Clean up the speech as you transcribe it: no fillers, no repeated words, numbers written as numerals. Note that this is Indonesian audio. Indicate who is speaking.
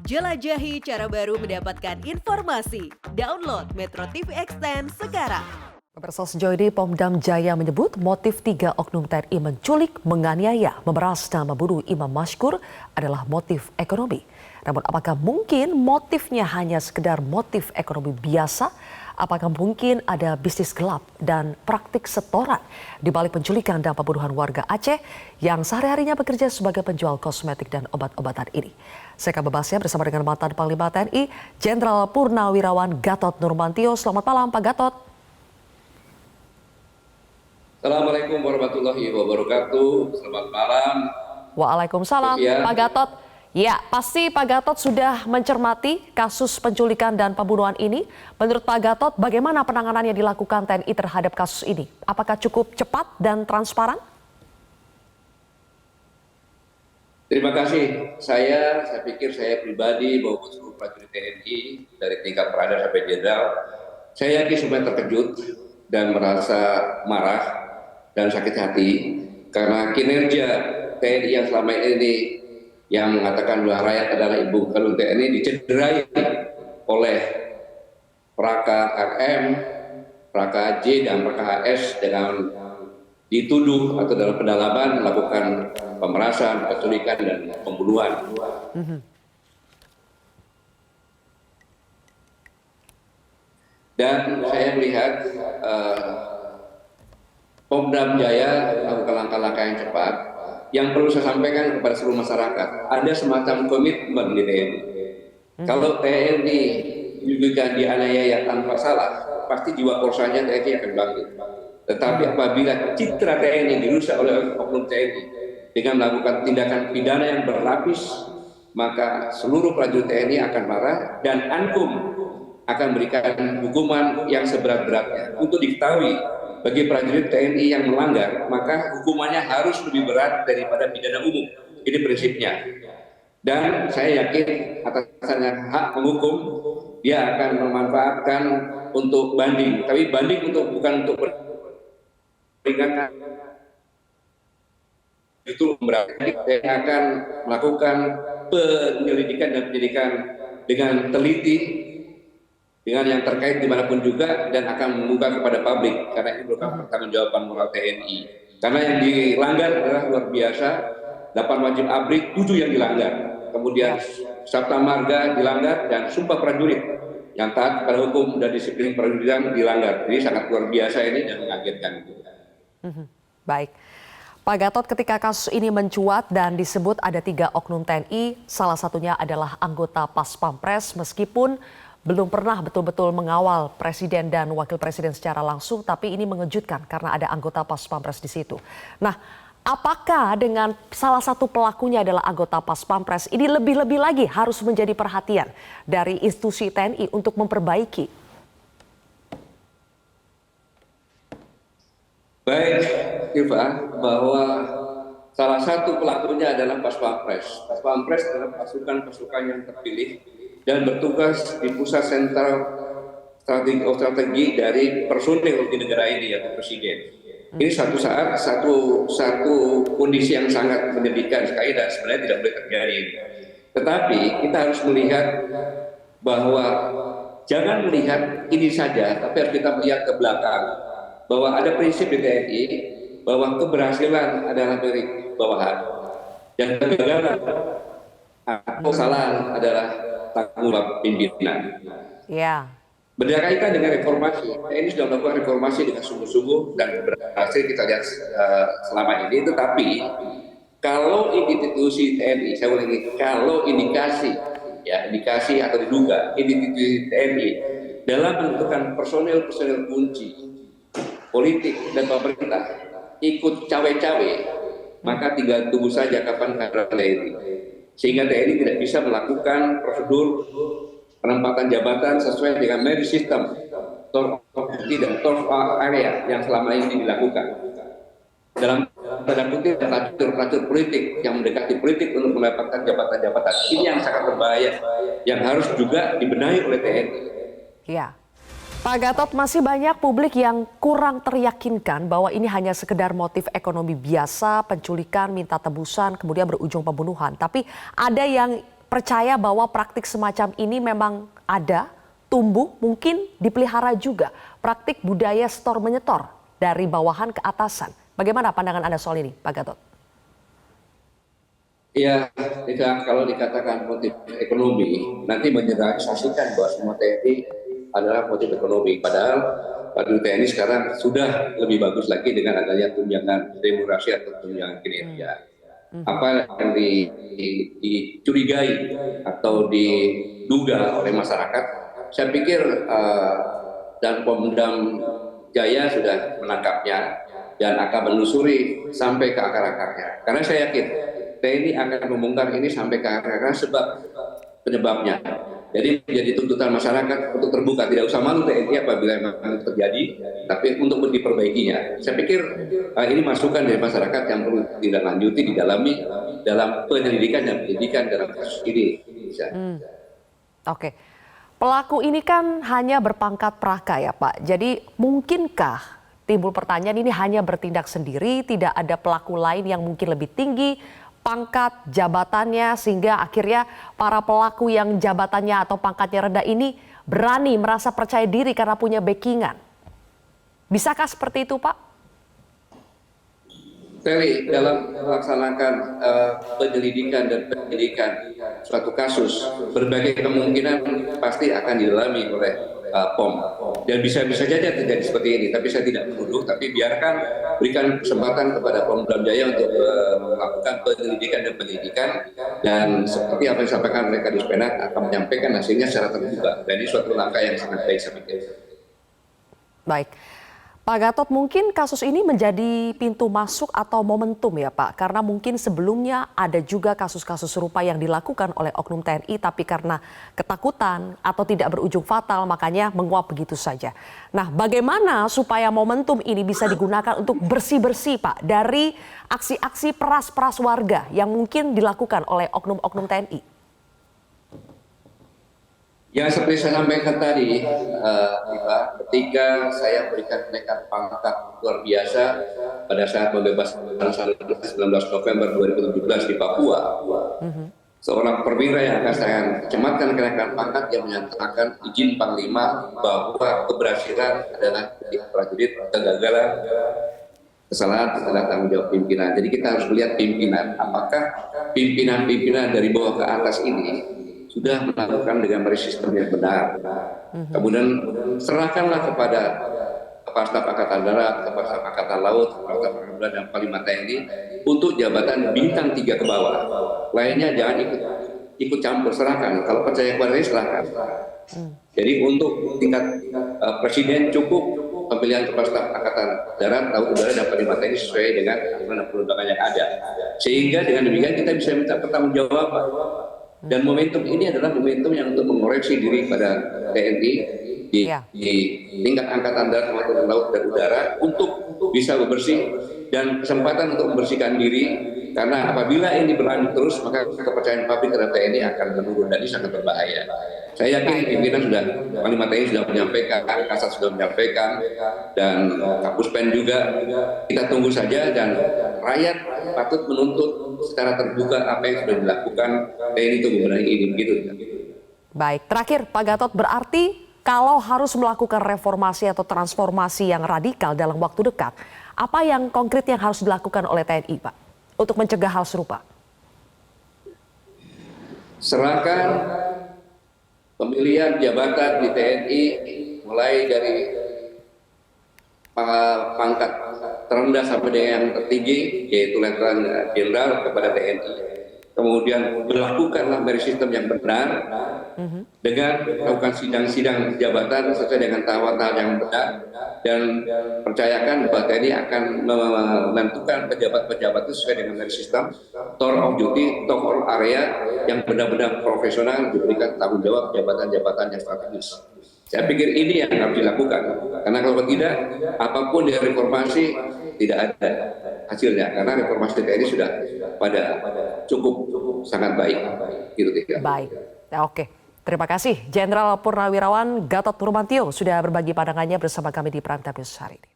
Speaker 1: Jelajahi cara baru mendapatkan informasi. Download Metro TV Extend sekarang.
Speaker 2: Pemirsa, sejauh ini Pomdam Jaya menyebut motif 3 oknum TNI menculik, menganiaya, memeras dan membunuh Imam Mashkur adalah motif ekonomi. Namun apakah mungkin motifnya hanya sekedar motif ekonomi biasa? Apakah mungkin ada bisnis gelap dan praktik setoran di balik penculikan dan pembunuhan warga Aceh yang sehari-harinya bekerja sebagai penjual kosmetik dan obat-obatan ini? Saya akan membahasnya bersama dengan mantan Panglima TNI, Jenderal Purnawirawan Gatot Nurmantio. Selamat malam, Pak Gatot.
Speaker 3: Assalamualaikum warahmatullahi wabarakatuh. Selamat malam.
Speaker 2: Waalaikumsalam, Pak Gatot. Ya, pasti Pak Gatot sudah mencermati kasus penculikan dan pembunuhan ini. Menurut Pak Gatot, bagaimana penanganan yang dilakukan TNI terhadap kasus ini? Apakah cukup cepat dan transparan?
Speaker 3: Terima kasih. Saya pikir saya pribadi maupun seluruh prajurit TNI dari tingkat Prada sampai Jenderal, saya yakin semua terkejut dan merasa marah dan sakit hati karena kinerja TNI yang selama ini yang mengatakan bahwa rakyat adalah ibu kandung TNI dicederai oleh Praka RM, Praka J, dan Praka HS dengan dituduh atau dalam pendalaman melakukan pemerasan, penculikan, dan pembunuhan. Dan saya melihat Pomdam Jaya melakukan langkah-langkah yang cepat. Yang perlu saya sampaikan kepada seluruh masyarakat, ada semacam komitmen di TNI. Kalau TNI juga dianiaya tanpa salah, pasti jiwa korsanya TNI akan bangkit. Tetapi apabila citra TNI dirusak oleh oknum TNI dengan melakukan tindakan pidana yang berlapis, maka seluruh prajurit TNI akan marah dan Ankum akan memberikan hukuman yang seberat-beratnya. Untuk diketahui, bagi prajurit TNI yang melanggar, maka hukumannya harus lebih berat daripada pidana umum. Ini prinsipnya. Dan saya yakin atasannya hak menghukum, dia akan memanfaatkan untuk banding. Tapi banding bukan untuk peringatkan. Itu berarti dia akan melakukan penyelidikan dan penyidikan dengan teliti, dengan yang terkait dimanapun juga, dan akan membuka kepada publik karena itu merupakan pertanggungjawaban moral TNI. Karena yang dilanggar adalah luar biasa, 8 wajib abrik, 7 yang dilanggar. Kemudian Sabta Marga dilanggar dan Sumpah Prajurit yang taat pada hukum dan disiplin prajuritan dilanggar. Jadi sangat luar biasa ini dan mengagetkan.
Speaker 2: Baik. Pak Gatot, ketika kasus ini mencuat dan disebut ada 3 oknum TNI, salah satunya adalah anggota Pas Pampres, meskipun belum pernah betul-betul mengawal presiden dan wakil presiden secara langsung, tapi ini mengejutkan karena ada anggota Pas Pampres di situ. Nah, apakah dengan salah satu pelakunya adalah anggota Pas Pampres, ini lebih-lebih lagi harus menjadi perhatian dari institusi TNI untuk memperbaiki?
Speaker 3: Baik, Eva, bahwa salah satu pelakunya adalah Pas Pampres. Pas Pampres adalah pasukan-pasukan yang terpilih dan bertugas di pusat sentral strategi dari personil di negara ini, yaitu presiden. Ini satu saat satu kondisi yang sangat menyedihkan sekali dan sebenarnya tidak boleh terjadi. Tetapi kita harus melihat bahwa jangan melihat ini saja, tapi harus kita melihat ke belakang. Bahwa ada prinsip di TNI bahwa keberhasilan adalah milik bawahan dan kegagalan atau kesalahan adalah tanggung jawab pimpinan.
Speaker 2: Ya.
Speaker 3: Berkaitan dengan reformasi, TNI sudah melakukan reformasi dengan sungguh-sungguh dan berhasil kita lihat selama ini. Tetapi kalau institusi TNI, saya ulangi, kalau indikasi atau diduga institusi TNI dalam menentukan personel kunci politik dan pemerintah ikut cawe-cawe, maka tinggal tunggu saja kapan kader TNI. Sehingga TNI tidak bisa melakukan prosedur penempatan jabatan sesuai dengan merit system tidak area yang selama ini dilakukan. Dalam tanda kutip pelatur politik yang mendekati politik untuk mendapatkan jabatan-jabatan. Ini yang sangat berbahaya, yang harus juga dibenahi oleh TNI.
Speaker 2: Ya. Pak Gatot, masih banyak publik yang kurang teryakinkan bahwa ini hanya sekedar motif ekonomi biasa, penculikan, minta tebusan, kemudian berujung pembunuhan. Tapi ada yang percaya bahwa praktik semacam ini memang ada, tumbuh, mungkin dipelihara juga. Praktik budaya setor menyetor dari bawahan ke atasan. Bagaimana pandangan Anda soal ini, Pak Gatot?
Speaker 3: Ya, kalau dikatakan motif ekonomi, nanti menjelaskan bahwa semua TNI adalah motif ekonomi. Padahal Padahal TNI sekarang sudah lebih bagus lagi dengan adanya tunjangan remunerasi atau tunjangan kinerja. Apa yang dicurigai atau diduga oleh masyarakat, saya pikir dan Pemdam Jaya sudah menangkapnya dan akan menelusuri sampai ke akar-akarnya. Karena saya yakin TNI akan membongkar ini sampai ke akar-akarnya sebab penyebabnya. Jadi menjadi tuntutan masyarakat untuk terbuka, tidak usah malu TNI apabila memang terjadi, tapi untuk diperbaikinya. Saya pikir ini masukan dari masyarakat yang perlu ditindaklanjuti, didalami dalam penyelidikan dan penyidikan dalam kasus ini.
Speaker 2: Oke, pelaku ini kan hanya berpangkat praka ya Pak. Jadi mungkinkah timbul pertanyaan ini hanya bertindak sendiri, tidak ada pelaku lain yang mungkin lebih tinggi pangkat jabatannya sehingga akhirnya para pelaku yang jabatannya atau pangkatnya rendah ini berani merasa percaya diri karena punya backingan. Bisakah seperti itu Pak?
Speaker 3: Terry, dalam melaksanakan penyelidikan dan penyidikan suatu kasus, berbagai kemungkinan pasti akan didalami oleh POM. Dan bisa-bisa saja terjadi seperti ini, tapi saya tidak menuduh, tapi berikan kesempatan kepada Pemdam Jaya untuk melakukan penyelidikan dan penyidikan, dan seperti apa yang disampaikan mereka di Spenak akan menyampaikan hasilnya secara terbuka. Dan ini suatu langkah yang sangat baik saya pikir.
Speaker 2: Baik. Pak Gatot, mungkin kasus ini menjadi pintu masuk atau momentum ya Pak, karena mungkin sebelumnya ada juga kasus-kasus serupa yang dilakukan oleh oknum TNI, tapi karena ketakutan atau tidak berujung fatal, makanya menguap begitu saja. Nah, bagaimana supaya momentum ini bisa digunakan untuk bersih-bersih Pak, dari aksi-aksi peras-peras warga yang mungkin dilakukan oleh oknum-oknum TNI?
Speaker 3: Ya, seperti saya sampaikan tadi, ketika saya berikan kenaikan pangkat luar biasa pada saat pembebasan 19 November 2017 di Papua, seorang perwira yang akan saya cematkan kenaikan pangkat yang menyatakan izin Panglima bahwa keberhasilan adalah prajurit, kegagalan, kesalahan adalah tanggung jawab pimpinan. Jadi kita harus melihat pimpinan, apakah pimpinan-pimpinan dari bawah ke atas ini sudah melakukan dengan sistem yang benar. Kemudian serahkanlah kepada Kepala Staf Angkatan Darat, Kepala Staf Angkatan Laut, Kepala Staf Angkatan Udara dan Panglima TNI untuk jabatan bintang 3 ke bawah. Lainnya jangan ikut campur, serahkan. Kalau percaya kepada ini serahkan. Jadi untuk tingkat presiden cukup pemilihan Kepala Staf Angkatan Darat, Laut, Udara dan Panglima TNI sesuai dengan aturan perundangan yang ada. Sehingga dengan demikian kita bisa minta pertanggungjawaban. Dan momentum ini adalah momentum yang untuk mengoreksi diri pada TNI di tingkat Angkatan Darat maupun Laut dan Udara untuk bisa bersih dan kesempatan untuk membersihkan diri, karena apabila ini berlanjut terus maka kepercayaan publik terhadap TNI akan menurun dan ini sangat berbahaya. Saya yakin pimpinan sudah, Panglima TNI sudah menyampaikan, Kasat sudah menyampaikan, dan Kapuspen juga. Kita tunggu saja dan rakyat patut menuntut secara terbuka apa yang sudah dilakukan TNI itu membenahi ini, begitu.
Speaker 2: Baik, terakhir Pak Gatot, berarti kalau harus melakukan reformasi atau transformasi yang radikal dalam waktu dekat, apa yang konkret yang harus dilakukan oleh TNI Pak untuk mencegah hal serupa?
Speaker 3: Serahkan pemilihan jabatan di TNI mulai dari pangkat terendah sampai dengan yang tertinggi, yaitu Letnan Jenderal kepada TNI. Kemudian berlakukanlah merit system yang benar dengan melakukan sidang-sidang jabatan sesuai dengan tahapan yang benar, dan percayakan bahwa TNI akan menentukan pejabat-pejabat itu sesuai dengan merit system, tour of duty, tour of area yang benar-benar profesional, diberikan tanggung jawab jabatan-jabatan yang strategis. Saya pikir ini yang harus dilakukan, karena kalau tidak, apapun dari reformasi tidak ada hasilnya, karena reformasi TNI sudah pada cukup sangat baik. Gitu,
Speaker 2: baik, oke. Terima kasih Jenderal Purnawirawan Gatot Nurmantio sudah berbagi pandangannya bersama kami di Prime Time News hari ini.